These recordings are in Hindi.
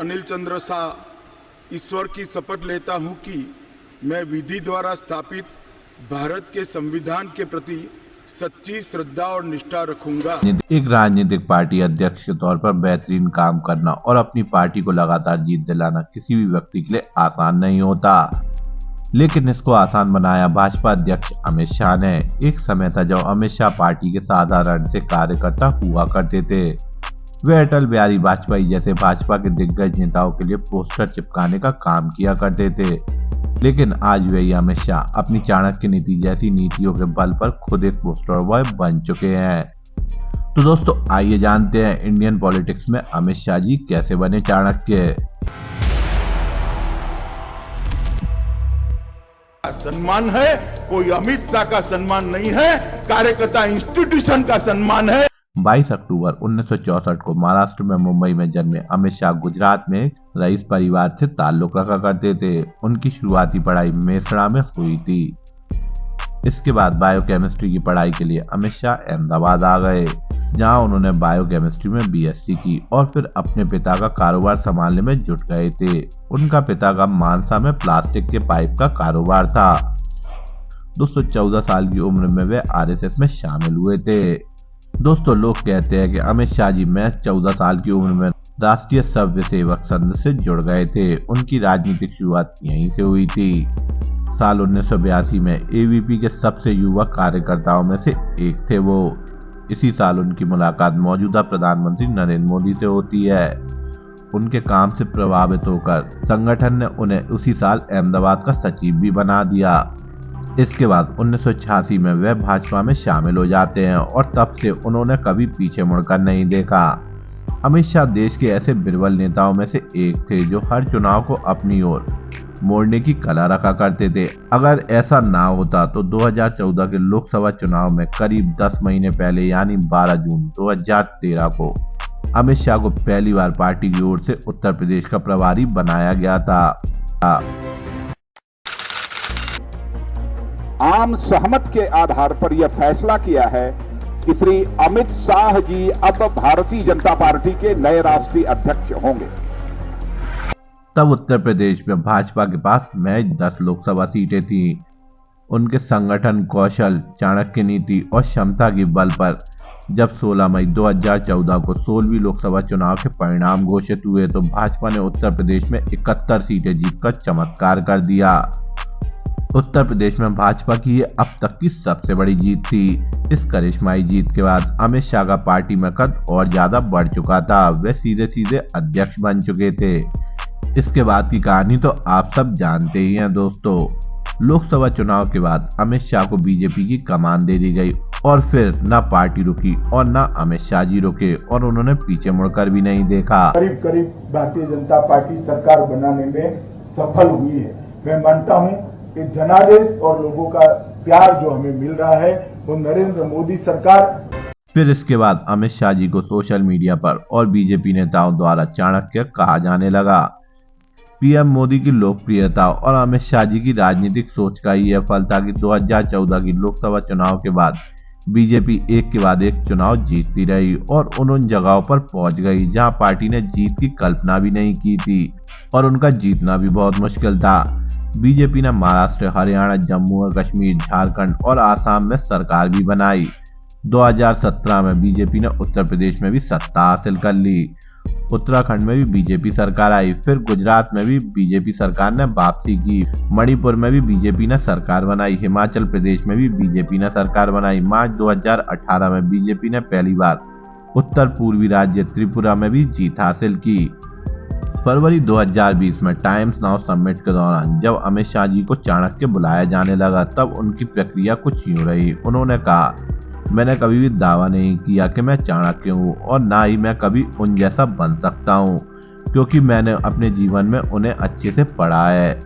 अनिल चंद्र शाह ईश्वर की शपथ लेता हूं कि मैं विधि द्वारा स्थापित भारत के संविधान के प्रति सच्ची श्रद्धा और निष्ठा रखूंगा। एक राजनीतिक पार्टी अध्यक्ष के तौर पर बेहतरीन काम करना और अपनी पार्टी को लगातार जीत दिलाना किसी भी व्यक्ति के लिए आसान नहीं होता, लेकिन इसको आसान बनाया भाजपा अध्यक्ष अमित शाह ने। एक समय था जब अमित शाह पार्टी के साधारण से कार्यकर्ता हुआ करते थे। वे अटल बिहारी वाजपेयी जैसे भाजपा के दिग्गज नेताओं के लिए पोस्टर चिपकाने का काम किया करते थे, लेकिन आज वही अमित शाह अपनी चाणक्य नीति जैसी नीतियों के बल पर खुद एक पोस्टर बॉय बन चुके हैं। तो दोस्तों आइए जानते हैं इंडियन पॉलिटिक्स में अमित शाह जी कैसे बने चाणक्य। सम्मान है, कोई अमित शाह का सम्मान नहीं है, कार्यकर्ता इंस्टीट्यूशन का सम्मान है। 22 अक्टूबर 1964 को महाराष्ट्र में मुंबई में जन्मे अमित शाह गुजरात में रईस परिवार से ताल्लुक रखा करते थे। उनकी शुरुआती पढ़ाई मेसरा में हुई थी। इसके बाद बायोकेमिस्ट्री की पढ़ाई के लिए अमित शाह अहमदाबाद आ गए, जहां उन्होंने बायोकेमिस्ट्री में बीएससी की और फिर अपने पिता का कारोबार संभालने में जुट गए थे। उनका पिता का मानसा में प्लास्टिक के पाइप का कारोबार था। दोस्तों 14 साल की उम्र में वे आरएसएस में शामिल हुए थे। दोस्तों लोग कहते हैं कि अमित शाह जी महज 14 साल की उम्र में राष्ट्रीय सभ्य सेवक संघ से जुड़ गए थे। उनकी राजनीतिक शुरुआत यहीं से हुई थी। साल 1982 में एबीपी के सबसे युवा कार्यकर्ताओं में से एक थे वो। इसी साल उनकी मुलाकात मौजूदा प्रधानमंत्री नरेंद्र मोदी से होती है। उनके काम से प्रभावित होकर संगठन ने उन्हें उसी साल अहमदाबाद का सचिव भी बना दिया। इसके बाद 1986 में वे भाजपा में शामिल हो जाते हैं और तब से उन्होंने कभी पीछे मुड़कर नहीं देखा। अमित शाह देश के ऐसे बिरबल नेताओं में से एक थे जो हर चुनाव को अपनी ओर मोड़ने की कला रखा करते थे। अगर ऐसा ना होता तो 2014 के लोकसभा चुनाव में करीब 10 महीने पहले यानी 12 जून 2013 को अमित शाह को पहली बार पार्टी की ओर से उत्तर प्रदेश का प्रभारी बनाया गया था। आम सहमत के आधार पर यह फैसला किया है कि श्री अमित शाह जी अब भारतीय जनता पार्टी के नए राष्ट्रीय अध्यक्ष होंगे। तब उत्तर प्रदेश में भाजपा के पास महज 10 लोकसभा सीटें थीं। उनके संगठन कौशल, चाणक्य नीति और क्षमता के बल पर जब 16 मई 2014 को 16वीं लोकसभा चुनाव के परिणाम घोषित हुए तो भाजपा ने उत्तर प्रदेश में 71 सीटें जीतकर चमत्कार कर दिया। उत्तर प्रदेश में भाजपा की ये अब तक की सबसे बड़ी जीत थी। इस करिश्माई जीत के बाद अमित शाह का पार्टी में कद और ज्यादा बढ़ चुका था। वे सीधे सीधे अध्यक्ष बन चुके थे। इसके बाद की कहानी तो आप सब जानते ही हैं दोस्तों। लोकसभा चुनाव के बाद अमित शाह को बीजेपी की कमान दे दी गई और फिर न पार्टी रुकी और न अमित शाह जी रुके और उन्होंने पीछे मुड़कर भी नहीं देखा। करीब करीब भारतीय जनता पार्टी सरकार बनाने में सफल हुई है। मैं मानता हूं कि जनादेश और लोगों का प्यार जो हमें मिल रहा है वो नरेंद्र मोदी सरकार। फिर इसके बाद अमित शाह जी को सोशल मीडिया पर और बीजेपी नेताओं द्वारा चाणक्य कहा जाने लगा। पीएम मोदी की लोकप्रियता और अमित शाह जी की राजनीतिक सोच का ही यह फल था कि 2014 की लोकसभा चुनाव के बाद बीजेपी एक के बाद एक चुनाव जीतती रही और उन जगहों पर पहुंच गई जहां पार्टी ने जीत की कल्पना भी नहीं की थी और उनका जीतना भी बहुत मुश्किल था। बीजेपी ने महाराष्ट्र, हरियाणा, जम्मू और कश्मीर, झारखंड और आसाम में सरकार भी बनाई। 2017 में बीजेपी ने उत्तर प्रदेश में भी सत्ता हासिल कर ली। उत्तराखंड में भी बीजेपी सरकार आई। फिर गुजरात में भी बीजेपी सरकार ने वापसी की। मणिपुर में भी बीजेपी ने सरकार बनाई। हिमाचल प्रदेश में भी बीजेपी ने सरकार बनाई। मार्च 2018 में बीजेपी ने पहली बार उत्तर पूर्वी राज्य त्रिपुरा में भी जीत हासिल की। फरवरी 2020 में टाइम्स नाउ समिट के दौरान जब अमित शाह जी को चाणक्य बुलाया जाने लगा तब उनकी प्रक्रिया कुछ यूं रही। उन्होंने कहा, मैंने कभी भी दावा नहीं किया कि मैं चाणक्य हूँ और ना ही मैं कभी उन जैसा बन सकता हूँ, क्योंकि मैंने अपने जीवन में उन्हें अच्छे से पढ़ा है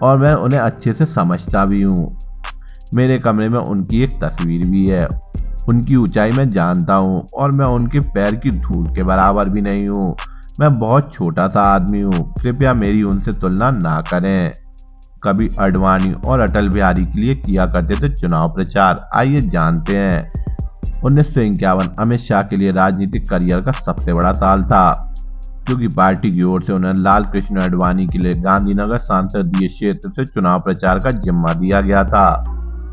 और मैं उन्हें अच्छे से समझता भी हूँ। मेरे कमरे में उनकी एक तस्वीर भी है। उनकी ऊंचाई मैं जानता हूँ और मैं उनके पैर की धूल के बराबर भी नहीं हूँ। मैं बहुत छोटा सा आदमी हूँ। कृपया मेरी उनसे तुलना ना करें। कभी अडवाणी और अटल बिहारी के लिए किया करते थे चुनाव प्रचार। आइए जानते हैं। 1951 अमित शाह के लिए राजनीतिक करियर का सबसे बड़ा साल था। क्योंकि पार्टी की ओर से उन्हें लाल कृष्ण आडवाणी के लिए गांधीनगर संसदीय क्षेत्र से चुनाव प्रचार का जिम्मा दिया गया था।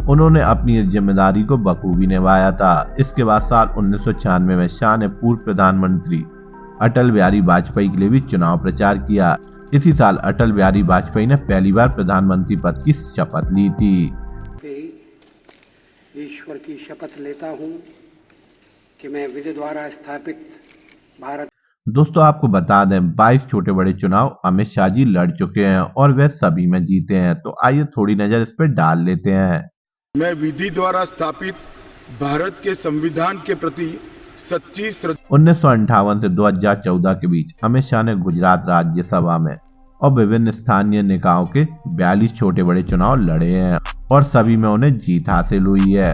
उन्होंने अपनी इस जिम्मेदारी को बखूबी निभाया था। इसके बाद साल 1996 में शाह ने पूर्व प्रधानमंत्री अटल बिहारी वाजपेयी के लिए भी चुनाव प्रचार किया। इसी साल अटल बिहारी वाजपेयी ने पहली बार प्रधानमंत्री पद की शपथ ली थी। ईश्वर की शपथ लेता हूं कि मैं विधि द्वारा स्थापित भारत। दोस्तों आपको बता दें 22 छोटे बड़े चुनाव अमित शाह जी लड़ चुके हैं और वे सभी में जीते हैं। तो आइए थोड़ी नजर इस पर डाल लेते हैं। मैं विधि द्वारा स्थापित भारत के संविधान के प्रति सच्ची 1958 से 2014 के बीच अमित शाह ने गुजरात राज्यसभा में और विभिन्न स्थानीय निकायों के 42 छोटे बड़े चुनाव लड़े हैं और सभी में उन्हें जीत हासिल हुई है।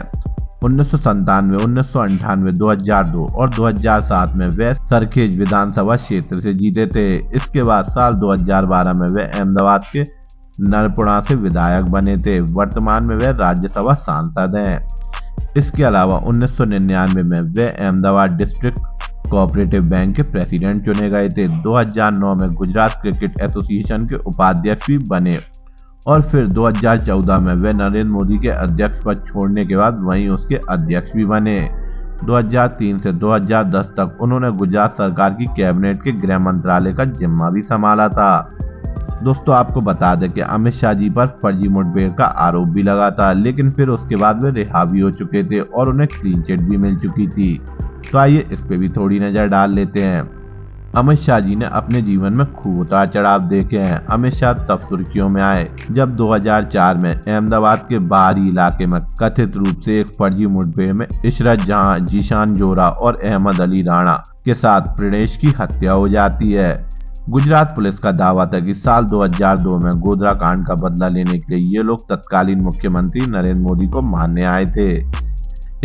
1997, 1998, 2002 और 2007 में वे सरखेज विधानसभा क्षेत्र से जीते थे। इसके बाद साल 2012 में वे अहमदाबाद के नरपुड़ा से विधायक बने थे। वर्तमान में वे राज्यसभा सांसद हैं। इसके अलावा 1999 में वे अहमदाबाद डिस्ट्रिक्ट कोऑपरेटिव बैंक के प्रेसिडेंट चुने गए थे। 2009 में गुजरात क्रिकेट एसोसिएशन के उपाध्यक्ष भी बने और फिर 2014 में वे नरेंद्र मोदी के अध्यक्ष पद छोड़ने के बाद वहीं उसके अध्यक्ष भी बने। 2003 से 2010 तक उन्होंने गुजरात सरकार की कैबिनेट के गृह मंत्रालय का जिम्मा भी संभाला था। दोस्तों आपको बता दें कि अमित शाह जी पर फर्जी मुठभेड़ का आरोप भी लगा था, लेकिन फिर उसके बाद वे रिहा भी हो चुके थे और उन्हें क्लीन चिट भी मिल चुकी थी। तो आइए इस पे भी थोड़ी नजर डाल लेते हैं। अमित शाह जी ने अपने जीवन में खूब उतार चढ़ाव देखे हैं। अमित शाह तब सुर्खियों में आए जब 2004 में अहमदाबाद के बाहरी इलाके में कथित रूप से एक फर्जी मुठभेड़ में इशरत जहां, जीशान जोरा और अहमद अली राणा के साथ प्रणेश की हत्या हो जाती है। गुजरात पुलिस का दावा था कि साल 2002 में गोधरा कांड का बदला लेने के लिए ये लोग तत्कालीन मुख्यमंत्री नरेंद्र मोदी को मारने आए थे।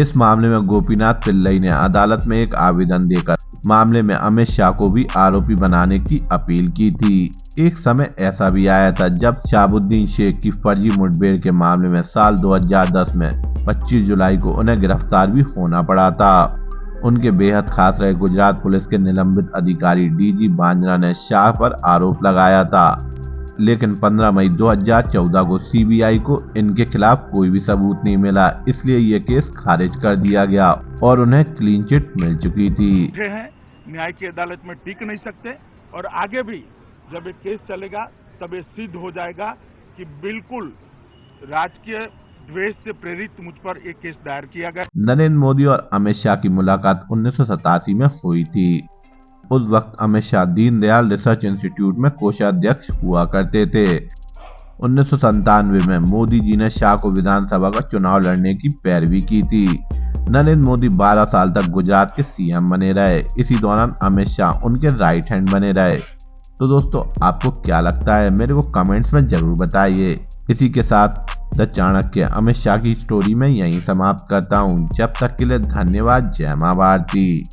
इस मामले में गोपीनाथ पिल्लई ने अदालत में एक आवेदन देकर मामले में अमित शाह को भी आरोपी बनाने की अपील की थी। एक समय ऐसा भी आया था जब शहाबुद्दीन शेख की फर्जी मुठभेड़ के मामले में साल 2010 में 25 जुलाई को उन्हें गिरफ्तार भी होना पड़ा था। उनके बेहद खास रहे गुजरात पुलिस के निलंबित अधिकारी डीजी बांजरा ने शाह पर आरोप लगाया था, लेकिन 15 मई 2014 को सीबीआई को इनके खिलाफ कोई भी सबूत नहीं मिला, इसलिए ये केस खारिज कर दिया गया और उन्हें क्लीन चिट मिल चुकी थी। न्याय की अदालत में टिक नहीं सकते और आगे भी जब ये केस चलेगा तब ये सिद्ध हो जाएगा कि बिल्कुल राजकीय द्वेष से प्रेरित मुझ पर एक केस दायर किया गया। नरेंद्र मोदी और अमित शाह की मुलाकात 1987 में हुई थी। उस वक्त अमित शाह दीनदयाल रिसर्च इंस्टीट्यूट में कोषाध्यक्ष हुआ करते थे। 1997 में मोदी जी ने शाह को विधानसभा का चुनाव लड़ने की पैरवी की थी। नरेंद्र मोदी 12 साल तक गुजरात के सीएम बने रहे। इसी दौरान अमित शाह उनके राइट हैंड बने रहे। तो दोस्तों आपको क्या लगता है मेरे को कमेंट्स में जरूर बताइए। इसी के साथ द चाणक्य अमित शाह की स्टोरी में यहीं समाप्त करता हूँ। जब तक के लिए धन्यवाद। जय मां भारती।